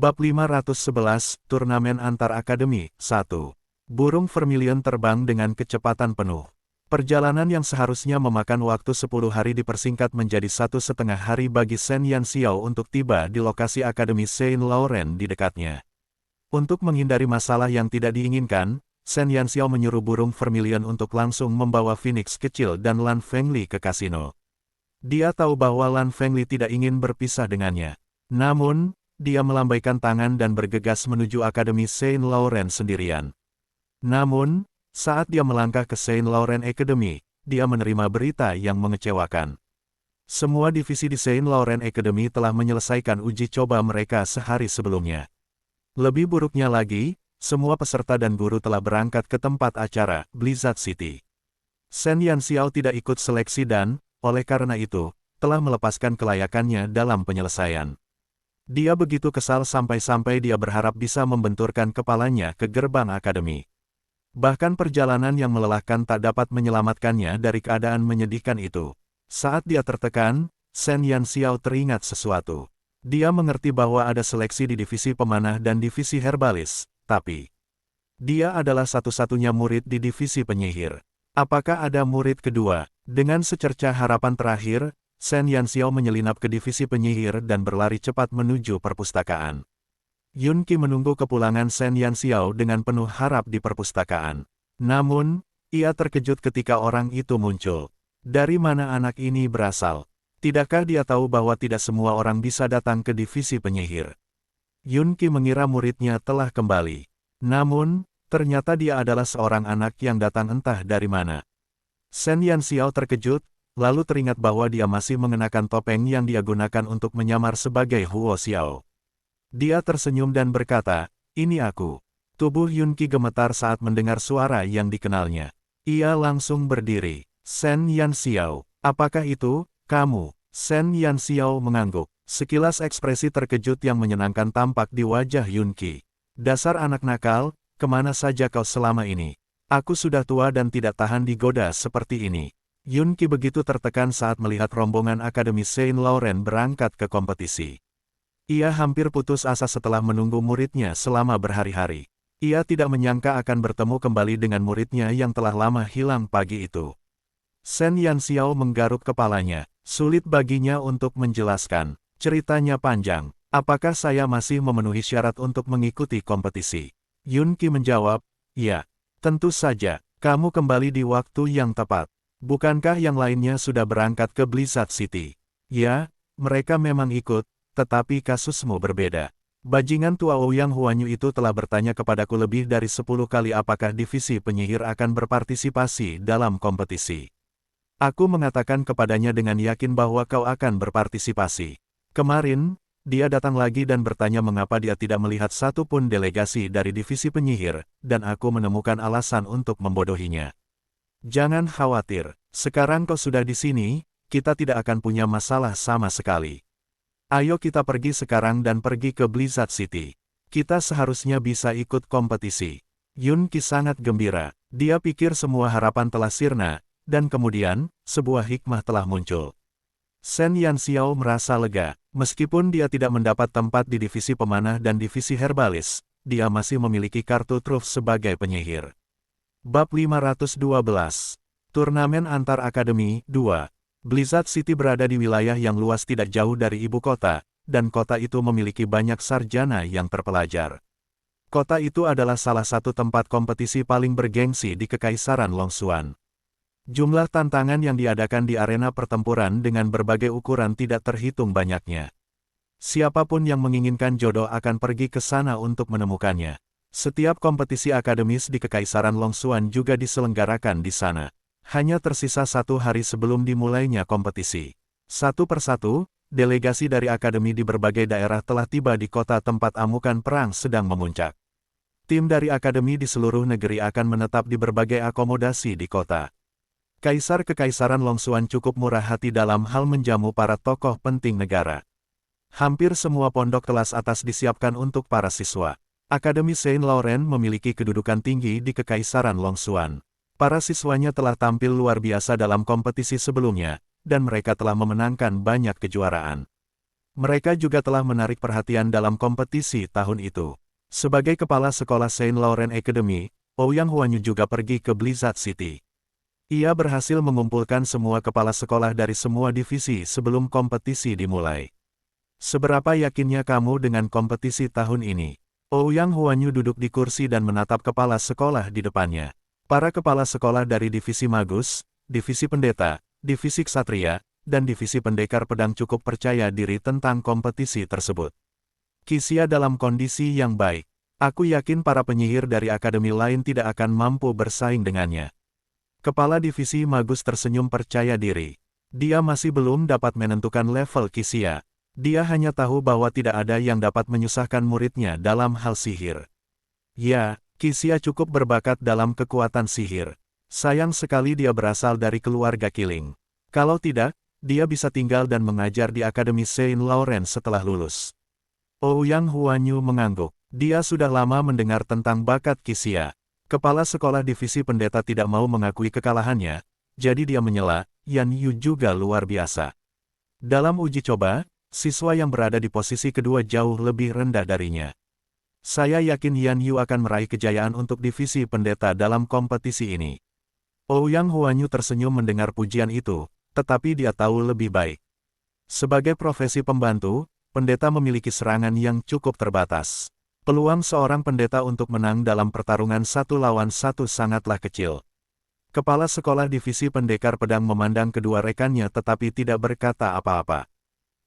Bab 511, Turnamen Antar Akademi, 1. Burung vermilion terbang dengan kecepatan penuh. Perjalanan yang seharusnya memakan waktu 10 hari dipersingkat menjadi 1,5 hari bagi Shen Yanxiao untuk tiba di lokasi Akademi Saint Laurent di dekatnya. Untuk menghindari masalah yang tidak diinginkan, Shen Yanxiao menyuruh burung vermilion untuk langsung membawa Phoenix kecil dan Lan Fengli ke kasino. Dia tahu bahwa Lan Fengli tidak ingin berpisah dengannya. Namun, dia melambaikan tangan dan bergegas menuju Akademi Saint Laurent sendirian. Namun, saat dia melangkah ke Saint Laurent Academy, dia menerima berita yang mengecewakan. Semua divisi di Saint Laurent Academy telah menyelesaikan uji coba mereka sehari sebelumnya. Lebih buruknya lagi, semua peserta dan guru telah berangkat ke tempat acara, Blizzard City. Shen Yanxiao tidak ikut seleksi dan, oleh karena itu, telah melepaskan kelayakannya dalam penyelesaian. Dia begitu kesal sampai-sampai dia berharap bisa membenturkan kepalanya ke gerbang akademi. Bahkan perjalanan yang melelahkan tak dapat menyelamatkannya dari keadaan menyedihkan itu. Saat dia tertekan, Shen Yanxiao teringat sesuatu. Dia mengerti bahwa ada seleksi di divisi pemanah dan divisi herbalis, tapi dia adalah satu-satunya murid di divisi penyihir. Apakah ada murid kedua? Dengan secercah harapan terakhir, Shen Yanxiao menyelinap ke divisi penyihir dan berlari cepat menuju perpustakaan. Yun Qi menunggu kepulangan Shen Yanxiao dengan penuh harap di perpustakaan. Namun, ia terkejut ketika orang itu muncul. Dari mana anak ini berasal? Tidakkah dia tahu bahwa tidak semua orang bisa datang ke divisi penyihir? Yun Qi mengira muridnya telah kembali. Namun, ternyata dia adalah seorang anak yang datang entah dari mana. Shen Yanxiao terkejut, lalu teringat bahwa dia masih mengenakan topeng yang dia gunakan untuk menyamar sebagai Huo Xiao. Dia tersenyum dan berkata, "Ini aku." Tubuh Yun Qi gemetar saat mendengar suara yang dikenalnya. Ia langsung berdiri. "Shen Yanxiao, apakah itu, kamu?" Shen Yanxiao mengangguk. Sekilas ekspresi terkejut yang menyenangkan tampak di wajah Yun Qi. "Dasar anak nakal, kemana saja kau selama ini? Aku sudah tua dan tidak tahan digoda seperti ini." Yun Qi begitu tertekan saat melihat rombongan Akademi Saint Laurent berangkat ke kompetisi. Ia hampir putus asa setelah menunggu muridnya selama berhari-hari. Ia tidak menyangka akan bertemu kembali dengan muridnya yang telah lama hilang pagi itu. Shen Yanxiao menggaruk kepalanya. Sulit baginya untuk menjelaskan. Ceritanya panjang. Apakah saya masih memenuhi syarat untuk mengikuti kompetisi? Yun Qi menjawab, "Ya, tentu saja. Kamu kembali di waktu yang tepat. Bukankah yang lainnya sudah berangkat ke Blizzard City?" "Ya, mereka memang ikut, tetapi kasusmu berbeda. Bajingan tua Ouyang Huanyu itu telah bertanya kepadaku lebih dari 10 kali apakah divisi penyihir akan berpartisipasi dalam kompetisi. Aku mengatakan kepadanya dengan yakin bahwa kau akan berpartisipasi. Kemarin, dia datang lagi dan bertanya mengapa dia tidak melihat satu pun delegasi dari divisi penyihir, dan aku menemukan alasan untuk membodohinya. Jangan khawatir, sekarang kau sudah di sini, kita tidak akan punya masalah sama sekali. Ayo kita pergi sekarang dan pergi ke Blizzard City. Kita seharusnya bisa ikut kompetisi." Yun Qi sangat gembira. Dia pikir semua harapan telah sirna, dan kemudian, sebuah hikmah telah muncul. Shen Yanxiao merasa lega. Meskipun dia tidak mendapat tempat di divisi pemanah dan divisi herbalis, dia masih memiliki kartu truf sebagai penyihir. Bab 512. Turnamen Antar Akademi, 2. Blizzard City berada di wilayah yang luas tidak jauh dari ibu kota, dan kota itu memiliki banyak sarjana yang terpelajar. Kota itu adalah salah satu tempat kompetisi paling bergengsi di Kekaisaran Longxuan. Jumlah tantangan yang diadakan di arena pertempuran dengan berbagai ukuran tidak terhitung banyaknya. Siapapun yang menginginkan jodoh akan pergi ke sana untuk menemukannya. Setiap kompetisi akademis di Kekaisaran Longxuan juga diselenggarakan di sana. Hanya tersisa 1 hari sebelum dimulainya kompetisi. Satu persatu, delegasi dari akademi di berbagai daerah telah tiba di kota tempat amukan perang sedang memuncak. Tim dari akademi di seluruh negeri akan menetap di berbagai akomodasi di kota. Kaisar Kekaisaran Longxuan cukup murah hati dalam hal menjamu para tokoh penting negara. Hampir semua pondok kelas atas disiapkan untuk para siswa. Akademi Saint Laurent memiliki kedudukan tinggi di Kekaisaran Longxuan. Para siswanya telah tampil luar biasa dalam kompetisi sebelumnya, dan mereka telah memenangkan banyak kejuaraan. Mereka juga telah menarik perhatian dalam kompetisi tahun itu. Sebagai kepala sekolah Saint Laurent Academy, Ouyang Huanyu juga pergi ke Blizzard City. Ia berhasil mengumpulkan semua kepala sekolah dari semua divisi sebelum kompetisi dimulai. Seberapa yakinnya kamu dengan kompetisi tahun ini? Ouyang Huanyu duduk di kursi dan menatap kepala sekolah di depannya. Para kepala sekolah dari divisi Magus, divisi Pendeta, divisi Ksatria, dan divisi Pendekar Pedang cukup percaya diri tentang kompetisi tersebut. Qixia dalam kondisi yang baik. Aku yakin para penyihir dari akademi lain tidak akan mampu bersaing dengannya. Kepala divisi Magus tersenyum percaya diri. Dia masih belum dapat menentukan level Qixia. Dia hanya tahu bahwa tidak ada yang dapat menyusahkan muridnya dalam hal sihir. Ya, Qixia cukup berbakat dalam kekuatan sihir. Sayang sekali dia berasal dari keluarga Killing. Kalau tidak, dia bisa tinggal dan mengajar di Akademi Saint Laurent setelah lulus. Ouyang Huanyu mengangguk. Dia sudah lama mendengar tentang bakat Qixia. Kepala sekolah divisi pendeta tidak mau mengakui kekalahannya, jadi dia menyela, Yan Yu juga luar biasa. Dalam uji coba, siswa yang berada di posisi kedua jauh lebih rendah darinya. Saya yakin Yan Yu akan meraih kejayaan untuk divisi pendeta dalam kompetisi ini. Ouyang Huanyu tersenyum mendengar pujian itu, tetapi dia tahu lebih baik. Sebagai profesi pembantu, pendeta memiliki serangan yang cukup terbatas. Peluang seorang pendeta untuk menang dalam pertarungan 1 lawan 1 sangatlah kecil. Kepala sekolah divisi pendekar pedang memandang kedua rekannya tetapi tidak berkata apa-apa.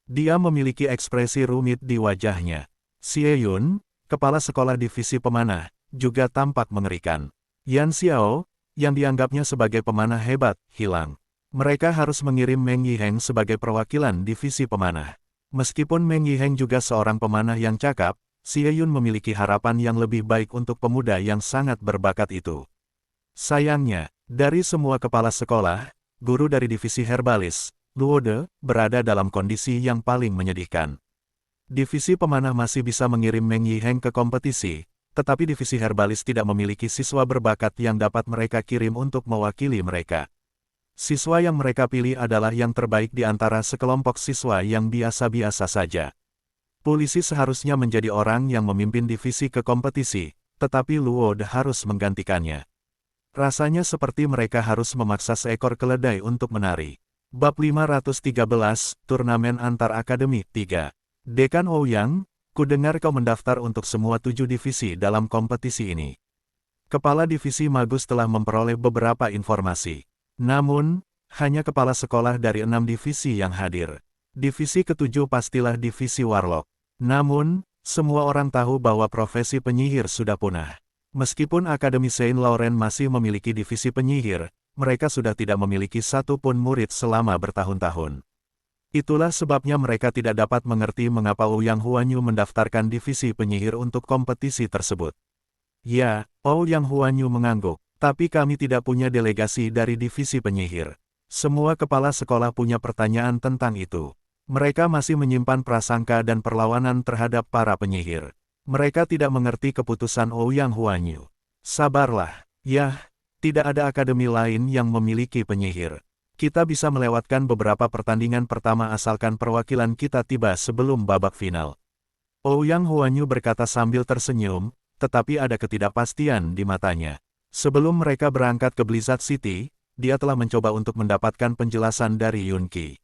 Dia memiliki ekspresi rumit di wajahnya. Xie Yun, kepala sekolah divisi pemanah, juga tampak mengerikan. Yan Xiao, yang dianggapnya sebagai pemanah hebat, hilang. Mereka harus mengirim Meng Yiheng sebagai perwakilan divisi pemanah. Meskipun Meng Yiheng juga seorang pemanah yang cakap, Xie Yun memiliki harapan yang lebih baik untuk pemuda yang sangat berbakat itu. Sayangnya, dari semua kepala sekolah, guru dari divisi herbalis, Luo De, berada dalam kondisi yang paling menyedihkan. Divisi pemanah masih bisa mengirim Meng Yiheng ke kompetisi, tetapi divisi herbalis tidak memiliki siswa berbakat yang dapat mereka kirim untuk mewakili mereka. Siswa yang mereka pilih adalah yang terbaik di antara sekelompok siswa yang biasa-biasa saja. Polisi seharusnya menjadi orang yang memimpin divisi ke kompetisi, tetapi Luo De harus menggantikannya. Rasanya seperti mereka harus memaksa seekor keledai untuk menari. Bab 513, Turnamen Antar Akademi 3. Dekan Ouyang, kudengar kau mendaftar untuk semua 7 divisi dalam kompetisi ini. Kepala divisi Magus telah memperoleh beberapa informasi. Namun, hanya kepala sekolah dari 6 divisi yang hadir. Divisi ketujuh pastilah divisi Warlock. Namun, semua orang tahu bahwa profesi penyihir sudah punah. Meskipun Akademi Saint Laurent masih memiliki divisi penyihir, mereka sudah tidak memiliki satu pun murid selama bertahun-tahun. Itulah sebabnya mereka tidak dapat mengerti mengapa Ouyang Huanyu mendaftarkan divisi penyihir untuk kompetisi tersebut. Ya, Ouyang Huanyu mengangguk. Tapi kami tidak punya delegasi dari divisi penyihir. Semua kepala sekolah punya pertanyaan tentang itu. Mereka masih menyimpan prasangka dan perlawanan terhadap para penyihir. Mereka tidak mengerti keputusan Ouyang Huanyu. Sabarlah, ya, tidak ada akademi lain yang memiliki penyihir. Kita bisa melewatkan beberapa pertandingan pertama asalkan perwakilan kita tiba sebelum babak final. Ouyang Huanyu berkata sambil tersenyum, tetapi ada ketidakpastian di matanya. Sebelum mereka berangkat ke Blizzard City, dia telah mencoba untuk mendapatkan penjelasan dari Yunqi.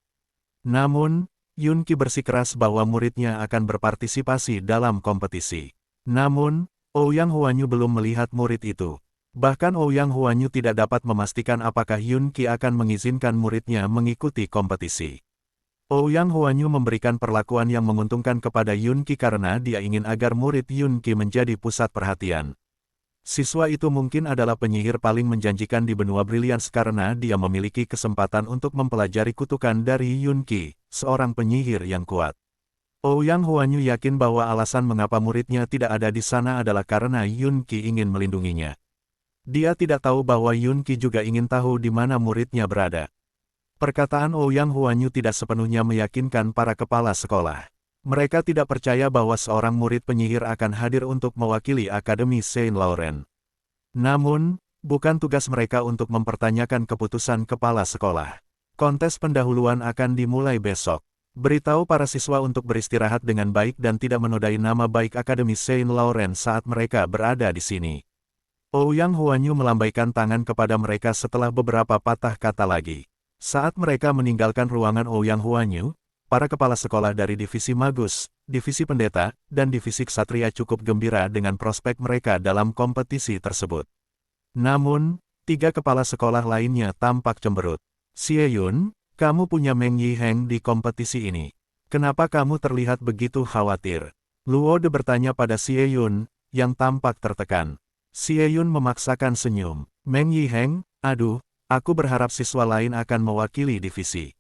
Namun, Yunqi bersikeras bahwa muridnya akan berpartisipasi dalam kompetisi. Namun, Ouyang Huanyu belum melihat murid itu. Bahkan Ouyang Huanyu tidak dapat memastikan apakah Yunqi akan mengizinkan muridnya mengikuti kompetisi. Ouyang Huanyu memberikan perlakuan yang menguntungkan kepada Yunqi karena dia ingin agar murid Yunqi menjadi pusat perhatian. Siswa itu mungkin adalah penyihir paling menjanjikan di benua Brilliance karena dia memiliki kesempatan untuk mempelajari kutukan dari Yunqi, seorang penyihir yang kuat. Ouyang Huanyu yakin bahwa alasan mengapa muridnya tidak ada di sana adalah karena Yunqi ingin melindunginya. Dia tidak tahu bahwa Yunqi juga ingin tahu di mana muridnya berada. Perkataan Ouyang Huanyu tidak sepenuhnya meyakinkan para kepala sekolah. Mereka tidak percaya bahwa seorang murid penyihir akan hadir untuk mewakili Akademi Saint Laurent. Namun, bukan tugas mereka untuk mempertanyakan keputusan kepala sekolah. Kontes pendahuluan akan dimulai besok. Beritahu para siswa untuk beristirahat dengan baik dan tidak menodai nama baik Akademi Saint Laurent saat mereka berada di sini. Ouyang Huanyu melambaikan tangan kepada mereka setelah beberapa patah kata lagi. Saat mereka meninggalkan ruangan Ouyang Huanyu, para kepala sekolah dari Divisi Magus, Divisi Pendeta, dan Divisi Ksatria cukup gembira dengan prospek mereka dalam kompetisi tersebut. Namun, 3 kepala sekolah lainnya tampak cemberut. "Xie Yun, kamu punya Meng Yiheng di kompetisi ini. Kenapa kamu terlihat begitu khawatir?" Luode bertanya pada Xie Yun, yang tampak tertekan. Xie Yun memaksakan senyum. "Meng Yiheng, aduh, aku berharap siswa lain akan mewakili divisi.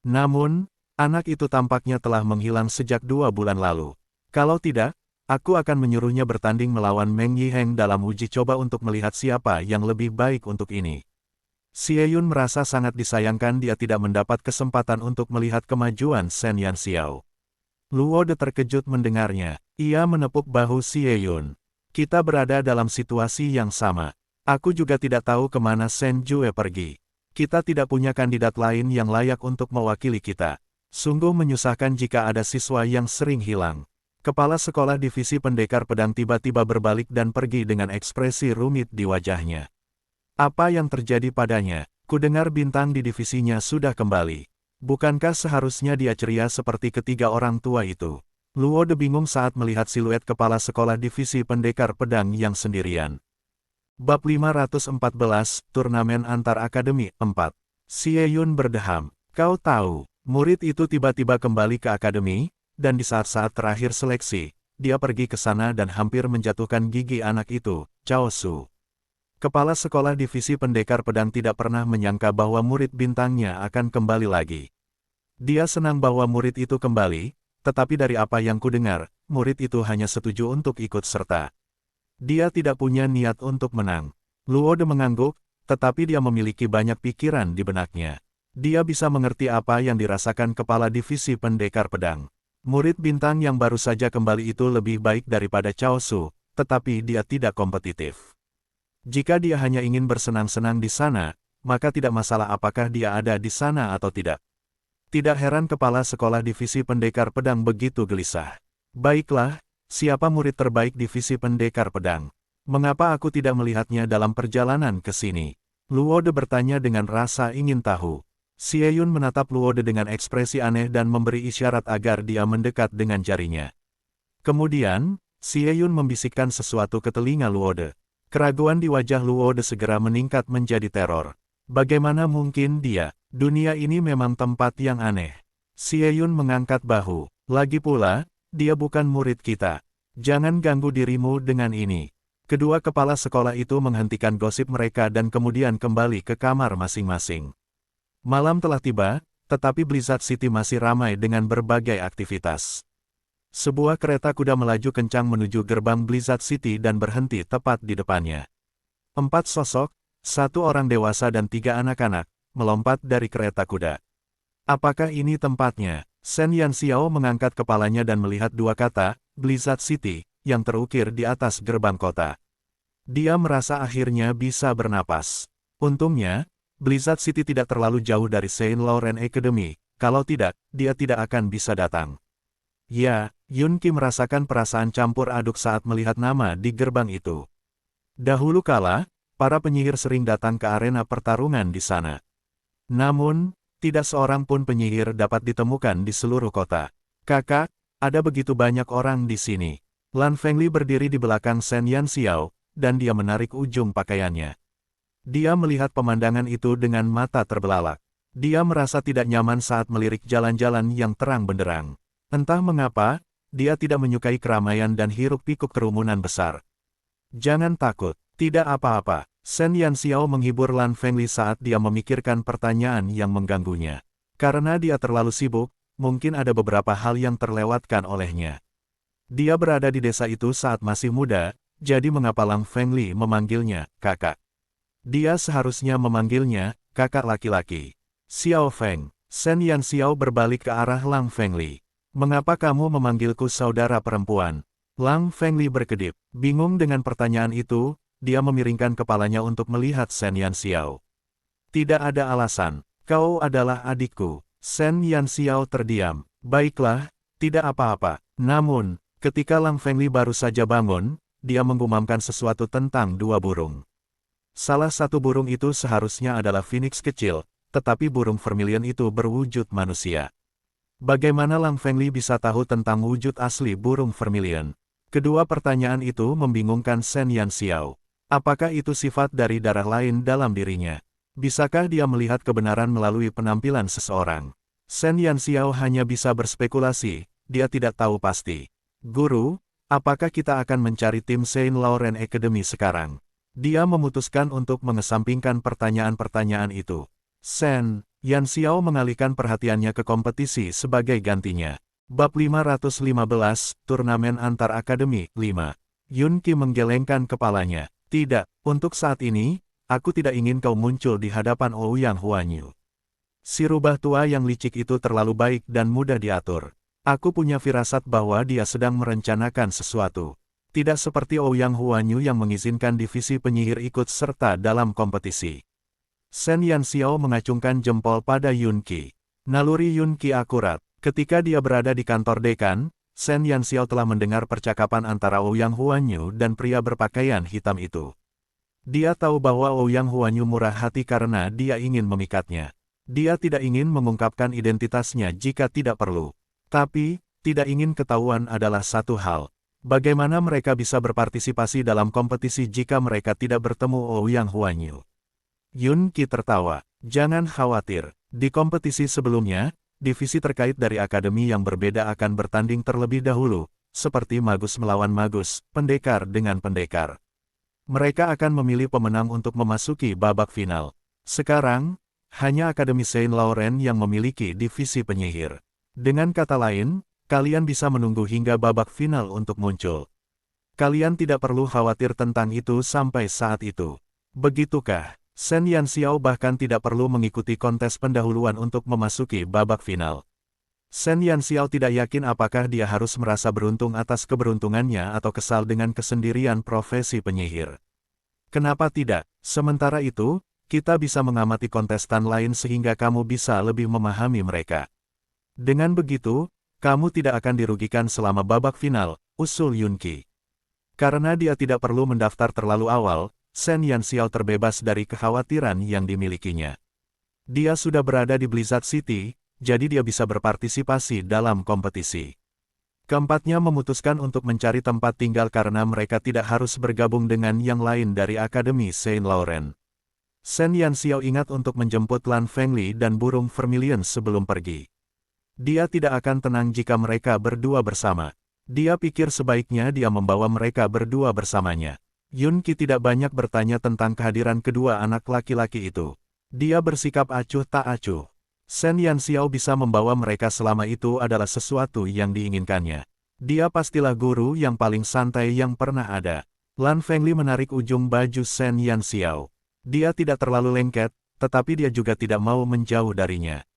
Namun, anak itu tampaknya telah menghilang sejak 2 bulan lalu. Kalau tidak, aku akan menyuruhnya bertanding melawan Meng Yiheng dalam uji coba untuk melihat siapa yang lebih baik untuk ini." Xie Yun merasa sangat disayangkan dia tidak mendapat kesempatan untuk melihat kemajuan Shen Yanxiao. Luode terkejut mendengarnya. Ia menepuk bahu Xie Yun. "Kita berada dalam situasi yang sama. Aku juga tidak tahu kemana Shen Jue pergi. Kita tidak punya kandidat lain yang layak untuk mewakili kita. Sungguh menyusahkan jika ada siswa yang sering hilang." Kepala sekolah divisi pendekar pedang tiba-tiba berbalik dan pergi dengan ekspresi rumit di wajahnya. "Apa yang terjadi padanya? Kudengar bintang di divisinya sudah kembali. Bukankah seharusnya dia ceria seperti ketiga orang tua itu?" Luode bingung saat melihat siluet kepala sekolah divisi pendekar pedang yang sendirian. Bab 514, Turnamen Antar Akademi 4. Xie Yun berdeham. "Kau tahu, murid itu tiba-tiba kembali ke akademi, dan di saat-saat terakhir seleksi, dia pergi ke sana dan hampir menjatuhkan gigi anak itu, Cao Su." Kepala sekolah divisi pendekar pedang tidak pernah menyangka bahwa murid bintangnya akan kembali lagi. Dia senang bahwa murid itu kembali, tetapi dari apa yang kudengar, murid itu hanya setuju untuk ikut serta. Dia tidak punya niat untuk menang. Luode mengangguk, tetapi dia memiliki banyak pikiran di benaknya. Dia bisa mengerti apa yang dirasakan kepala divisi pendekar pedang. Murid bintang yang baru saja kembali itu lebih baik daripada Cao Su, tetapi dia tidak kompetitif. Jika dia hanya ingin bersenang-senang di sana, maka tidak masalah apakah dia ada di sana atau tidak. Tidak heran kepala sekolah divisi pendekar pedang begitu gelisah. "Baiklah, siapa murid terbaik divisi pendekar pedang? Mengapa aku tidak melihatnya dalam perjalanan ke sini?" Luode bertanya dengan rasa ingin tahu. Xie Yun menatap Luode dengan ekspresi aneh dan memberi isyarat agar dia mendekat dengan jarinya. Kemudian, Xie Yun membisikkan sesuatu ke telinga Luode. Keraguan di wajah Luode segera meningkat menjadi teror. Bagaimana mungkin dia? Dunia ini memang tempat yang aneh. Xie Yun mengangkat bahu. "Lagi pula, dia bukan murid kita. Jangan ganggu dirimu dengan ini." Kedua kepala sekolah itu menghentikan gosip mereka dan kemudian kembali ke kamar masing-masing. Malam telah tiba, tetapi Blizzard City masih ramai dengan berbagai aktivitas. Sebuah kereta kuda melaju kencang menuju gerbang Blizzard City dan berhenti tepat di depannya. 4 sosok, 1 orang dewasa dan 3 anak-anak, melompat dari kereta kuda. "Apakah ini tempatnya?" Shen Yanxiao mengangkat kepalanya dan melihat 2 kata, Blizzard City, yang terukir di atas gerbang kota. Dia merasa akhirnya bisa bernapas. Untungnya, Blizzard City tidak terlalu jauh dari Saint Laurent Academy, kalau tidak, dia tidak akan bisa datang. Ya, Yun Qi merasakan perasaan campur aduk saat melihat nama di gerbang itu. Dahulu kala, para penyihir sering datang ke arena pertarungan di sana. Namun, tidak seorang pun penyihir dapat ditemukan di seluruh kota. "Kakak, ada begitu banyak orang di sini." Lan Fengli berdiri di belakang Shen Yanxiao, dan dia menarik ujung pakaiannya. Dia melihat pemandangan itu dengan mata terbelalak. Dia merasa tidak nyaman saat melirik jalan-jalan yang terang benderang. Entah mengapa, dia tidak menyukai keramaian dan hiruk-pikuk kerumunan besar. "Jangan takut, tidak apa-apa." Shen Yanxiao menghibur Lan Fengli saat dia memikirkan pertanyaan yang mengganggunya. Karena dia terlalu sibuk, mungkin ada beberapa hal yang terlewatkan olehnya. Dia berada di desa itu saat masih muda, jadi mengapa Lan Fengli memanggilnya kakak? Dia seharusnya memanggilnya kakak laki-laki. "Xiao Feng." Shen Yanxiao berbalik ke arah Lan Fengli. "Mengapa kamu memanggilku saudara perempuan?" Lan Fengli berkedip. Bingung dengan pertanyaan itu, dia memiringkan kepalanya untuk melihat Shen Yanxiao. "Tidak ada alasan. Kau adalah adikku." Shen Yanxiao terdiam. Baiklah, tidak apa-apa. Namun, ketika Lang Fengli baru saja bangun, dia menggumamkan sesuatu tentang dua burung. Salah satu burung itu seharusnya adalah Phoenix kecil, tetapi burung vermilion itu berwujud manusia. Bagaimana Lang Fengli bisa tahu tentang wujud asli burung vermilion? Kedua pertanyaan itu membingungkan Shen Yanxiao. Apakah itu sifat dari darah lain dalam dirinya? Bisakah dia melihat kebenaran melalui penampilan seseorang? Shen Yanxiao hanya bisa berspekulasi, dia tidak tahu pasti. Guru, apakah kita akan mencari tim Saint Laurent Academy sekarang? Dia memutuskan untuk mengesampingkan pertanyaan-pertanyaan itu. Shen Yanxiao mengalihkan perhatiannya ke kompetisi sebagai gantinya. Bab 515, Turnamen Antar Akademi, 5. Yun Qi menggelengkan kepalanya. Tidak, untuk saat ini, aku tidak ingin kau muncul di hadapan Ouyang Huanyu. Si rubah tua yang licik itu terlalu baik dan mudah diatur. Aku punya firasat bahwa dia sedang merencanakan sesuatu. Tidak seperti Ouyang Huanyu yang mengizinkan divisi penyihir ikut serta dalam kompetisi. Shen Yanxiao mengacungkan jempol pada Yun Qi. Naluri Yun Qi akurat. Ketika dia berada di kantor dekan, Shen Yanxiao telah mendengar percakapan antara Ouyang Huanyu dan pria berpakaian hitam itu. Dia tahu bahwa Ouyang Huanyu murah hati karena dia ingin memikatnya. Dia tidak ingin mengungkapkan identitasnya jika tidak perlu. Tapi, tidak ingin ketahuan adalah satu hal. Bagaimana mereka bisa berpartisipasi dalam kompetisi jika mereka tidak bertemu Ouyang Huanyu? Yun Qi tertawa. Jangan khawatir. Di kompetisi sebelumnya, divisi terkait dari akademi yang berbeda akan bertanding terlebih dahulu, seperti magus melawan magus, pendekar dengan pendekar. Mereka akan memilih pemenang untuk memasuki babak final. Sekarang, hanya Akademi Saint Laurent yang memiliki divisi penyihir. Dengan kata lain, kalian bisa menunggu hingga babak final untuk muncul. Kalian tidak perlu khawatir tentang itu sampai saat itu. Begitukah? Shen Yanxiao bahkan tidak perlu mengikuti kontes pendahuluan untuk memasuki babak final. Shen Yanxiao tidak yakin apakah dia harus merasa beruntung atas keberuntungannya atau kesal dengan kesendirian profesi penyihir. Kenapa tidak? Sementara itu, kita bisa mengamati kontestan lain sehingga kamu bisa lebih memahami mereka. Dengan begitu, kamu tidak akan dirugikan selama babak final, usul Yun Qi. Karena dia tidak perlu mendaftar terlalu awal, Shen Yanxiao terbebas dari kekhawatiran yang dimilikinya. Dia sudah berada di Blizzard City, jadi dia bisa berpartisipasi dalam kompetisi. Keempatnya memutuskan untuk mencari tempat tinggal karena mereka tidak harus bergabung dengan yang lain dari Akademi Saint Laurent. Shen Yanxiao ingat untuk menjemput Lan Fengli dan burung vermilion sebelum pergi. Dia tidak akan tenang jika mereka berdua bersama. Dia pikir sebaiknya dia membawa mereka berdua bersamanya. Yun Qi tidak banyak bertanya tentang kehadiran kedua anak laki-laki itu. Dia bersikap acuh tak acuh. Shen Yanxiao bisa membawa mereka selama itu adalah sesuatu yang diinginkannya. Dia pastilah guru yang paling santai yang pernah ada. Lan Fengli menarik ujung baju Shen Yanxiao. Dia tidak terlalu lengket, tetapi dia juga tidak mau menjauh darinya.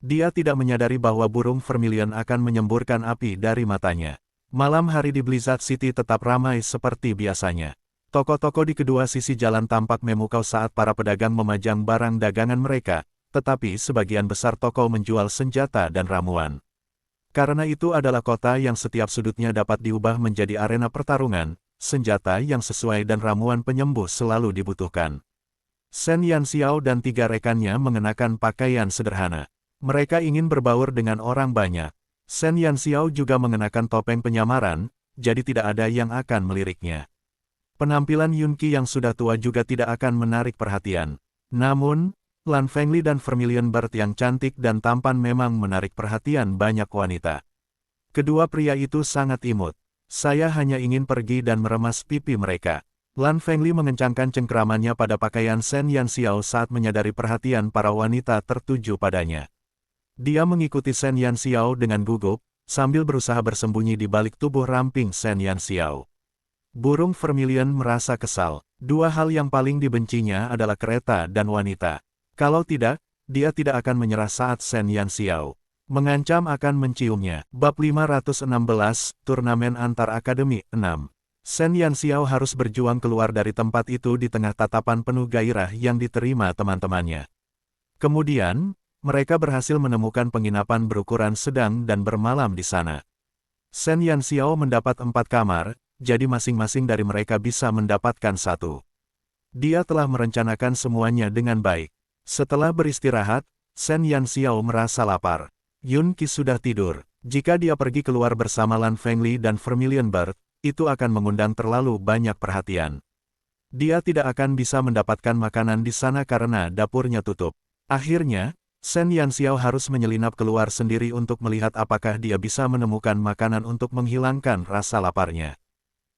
Dia tidak menyadari bahwa burung vermilion akan menyemburkan api dari matanya. Malam hari di Blizzard City tetap ramai seperti biasanya. Toko-toko di kedua sisi jalan tampak memukau saat para pedagang memajang barang dagangan mereka, tetapi sebagian besar toko menjual senjata dan ramuan. Karena itu adalah kota yang setiap sudutnya dapat diubah menjadi arena pertarungan, senjata yang sesuai dan ramuan penyembuh selalu dibutuhkan. Shen Yanxiao dan tiga rekannya mengenakan pakaian sederhana. Mereka ingin berbaur dengan orang banyak. Shen Yanxiao juga mengenakan topeng penyamaran, jadi tidak ada yang akan meliriknya. Penampilan Yun Qi yang sudah tua juga tidak akan menarik perhatian. Namun, Lan Fengli dan Vermilion Bird yang cantik dan tampan memang menarik perhatian banyak wanita. Kedua pria itu sangat imut. Saya hanya ingin pergi dan meremas pipi mereka. Lan Fengli mengencangkan cengkeramannya pada pakaian Shen Yanxiao saat menyadari perhatian para wanita tertuju padanya. Dia mengikuti Shen Yanxiao dengan gugup, sambil berusaha bersembunyi di balik tubuh ramping Shen Yanxiao. Burung vermilion merasa kesal. Dua hal yang paling dibencinya adalah kereta dan wanita. Kalau tidak, dia tidak akan menyerah saat Shen Yanxiao mengancam akan menciumnya. Bab 516, Turnamen Antar Akademi, 6. Shen Yanxiao harus berjuang keluar dari tempat itu di tengah tatapan penuh gairah yang diterima teman-temannya. Kemudian, mereka berhasil menemukan penginapan berukuran sedang dan bermalam di sana. Shen Yanxiao mendapat 4 kamar, jadi masing-masing dari mereka bisa mendapatkan 1. Dia telah merencanakan semuanya dengan baik. Setelah beristirahat, Shen Yanxiao merasa lapar. Yun Qi sudah tidur. Jika dia pergi keluar bersama Lan Fengli dan Vermilion Bird, itu akan mengundang terlalu banyak perhatian. Dia tidak akan bisa mendapatkan makanan di sana karena dapurnya tutup. Akhirnya, Shen Yanxiao harus menyelinap keluar sendiri untuk melihat apakah dia bisa menemukan makanan untuk menghilangkan rasa laparnya.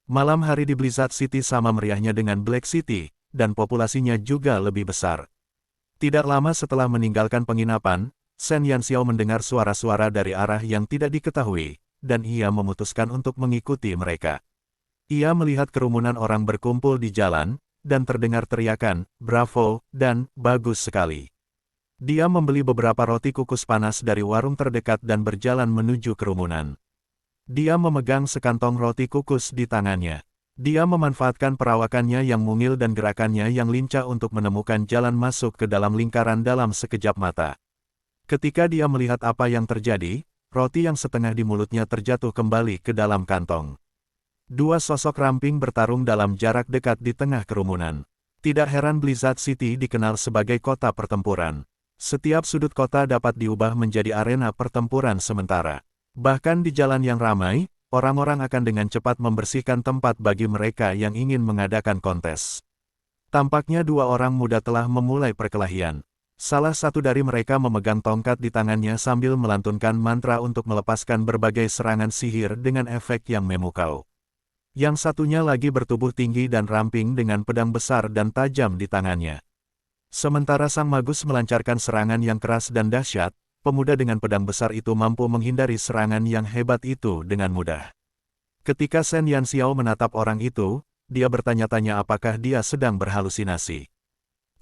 Malam hari di Blizzard City sama meriahnya dengan Black City, dan populasinya juga lebih besar. Tidak lama setelah meninggalkan penginapan, Shen Yanxiao mendengar suara-suara dari arah yang tidak diketahui, dan ia memutuskan untuk mengikuti mereka. Ia melihat kerumunan orang berkumpul di jalan, dan terdengar teriakan, "Bravo," dan "Bagus sekali." Dia membeli beberapa roti kukus panas dari warung terdekat dan berjalan menuju kerumunan. Dia memegang sekantong roti kukus di tangannya. Dia memanfaatkan perawakannya yang mungil dan gerakannya yang lincah untuk menemukan jalan masuk ke dalam lingkaran dalam sekejap mata. Ketika dia melihat apa yang terjadi, roti yang setengah di mulutnya terjatuh kembali ke dalam kantong. 2 sosok ramping bertarung dalam jarak dekat di tengah kerumunan. Tidak heran Blizzard City dikenal sebagai kota pertempuran. Setiap sudut kota dapat diubah menjadi arena pertempuran sementara. Bahkan di jalan yang ramai, orang-orang akan dengan cepat membersihkan tempat bagi mereka yang ingin mengadakan kontes. Tampaknya 2 orang muda telah memulai perkelahian. Salah satu dari mereka memegang tongkat di tangannya sambil melantunkan mantra untuk melepaskan berbagai serangan sihir dengan efek yang memukau. Yang satunya lagi bertubuh tinggi dan ramping dengan pedang besar dan tajam di tangannya. Sementara sang magus melancarkan serangan yang keras dan dahsyat, pemuda dengan pedang besar itu mampu menghindari serangan yang hebat itu dengan mudah. Ketika Shen Yanxiao menatap orang itu, dia bertanya-tanya apakah dia sedang berhalusinasi.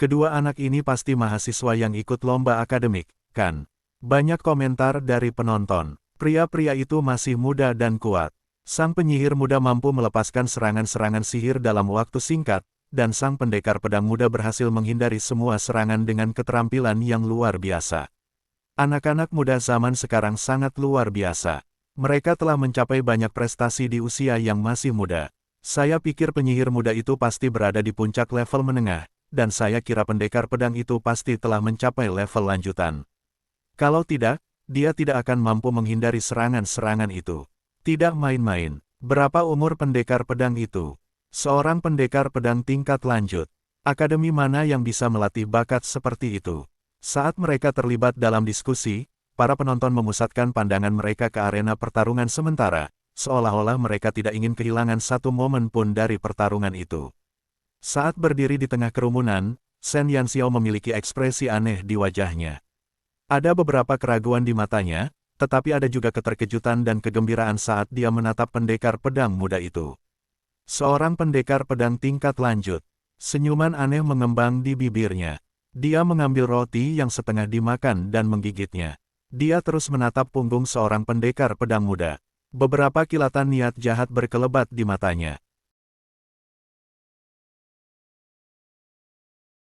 Kedua anak ini pasti mahasiswa yang ikut lomba akademik, kan? Banyak komentar dari penonton. Pria-pria itu masih muda dan kuat. Sang penyihir muda mampu melepaskan serangan-serangan sihir dalam waktu singkat, dan sang pendekar pedang muda berhasil menghindari semua serangan dengan keterampilan yang luar biasa. Anak-anak muda zaman sekarang sangat luar biasa. Mereka telah mencapai banyak prestasi di usia yang masih muda. Saya pikir penyihir muda itu pasti berada di puncak level menengah, dan saya kira pendekar pedang itu pasti telah mencapai level lanjutan. Kalau tidak, dia tidak akan mampu menghindari serangan-serangan itu. Tidak main-main. Berapa umur pendekar pedang itu? Seorang pendekar pedang tingkat lanjut. Akademi mana yang bisa melatih bakat seperti itu? Saat mereka terlibat dalam diskusi, para penonton memusatkan pandangan mereka ke arena pertarungan sementara, seolah-olah mereka tidak ingin kehilangan satu momen pun dari pertarungan itu. Saat berdiri di tengah kerumunan, Shen Yanxiao memiliki ekspresi aneh di wajahnya. Ada beberapa keraguan di matanya, tetapi ada juga keterkejutan dan kegembiraan saat dia menatap pendekar pedang muda itu. Seorang pendekar pedang tingkat lanjut. Senyuman aneh mengembang di bibirnya. Dia mengambil roti yang setengah dimakan dan menggigitnya. Dia terus menatap punggung seorang pendekar pedang muda. Beberapa kilatan niat jahat berkelebat di matanya.